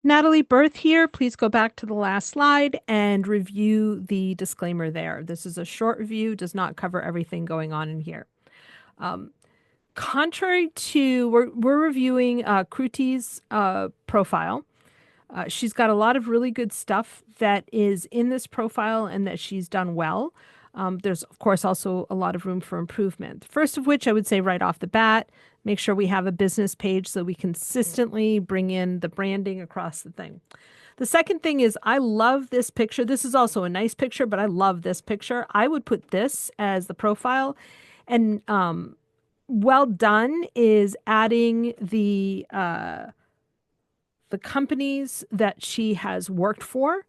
Natalie Birth here. Please go back to the last slide and review the disclaimer there. This is a short review, does not cover everything going on in here. Um, Contrary to, we're reviewing Kruti's profile. She's got a lot of really good stuff that is in this profile and that she's done well. There's, of course, also a lot of room for improvement. First of which, I would say right off the bat, make sure we have a business page so we consistently bring in the branding across the thing. The second thing is I love this picture. This is also a nice picture, but I love this picture. I would put this as the profile. And well done is adding the companies that she has worked for,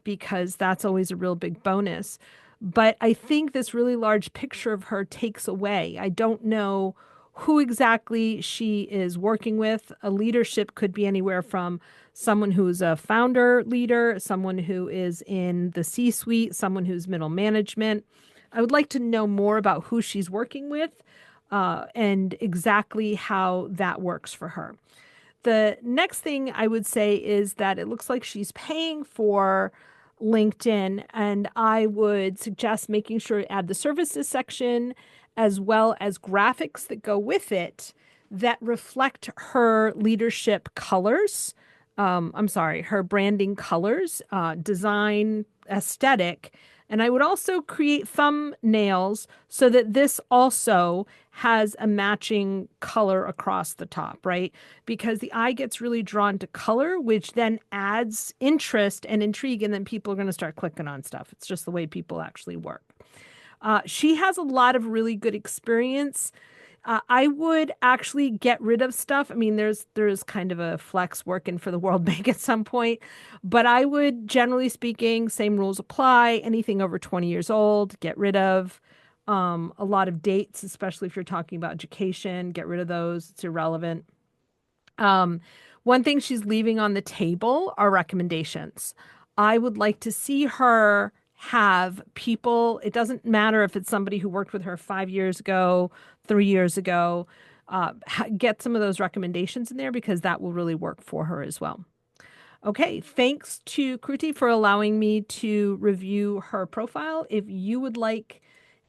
because that's always a real big bonus. But I think this really large picture of her takes away. I don't know who exactly she is working with. A leadership could be anywhere from someone who's a founder leader, someone who is in the C-suite, someone who's middle management. I would like to know more about who she's working with and exactly how that works for her. The next thing I would say is that it looks like she's paying for LinkedIn, and I would suggest making sure to add the services section as well as graphics that go with it that reflect her leadership colors. I'm sorry, her branding colors, design, aesthetic. And I would also create thumbnails so that this also has a matching color across the top, right? Because the eye gets really drawn to color, which then adds interest and intrigue, and then people are going to start clicking on stuff. It's just the way people actually work. She has a lot of really good experience. I would actually get rid of stuff. I mean, there's kind of a flex working for the World Bank at some point, but I would, generally speaking, same rules apply. Anything over 20 years old, get rid of. A lot of dates, especially if you're talking about education, get rid of those. It's irrelevant. Um, One thing she's leaving on the table are recommendations. I would like to see her have people, it doesn't matter if it's somebody who worked with her 5 years ago, 3 years ago, get some of those recommendations in there because that will really work for her as well. Okay, thanks to Kruti for allowing me to review her profile. If you would like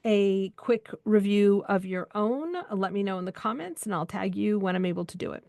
a quick review of your own, let me know in the comments and I'll tag you when I'm able to do it.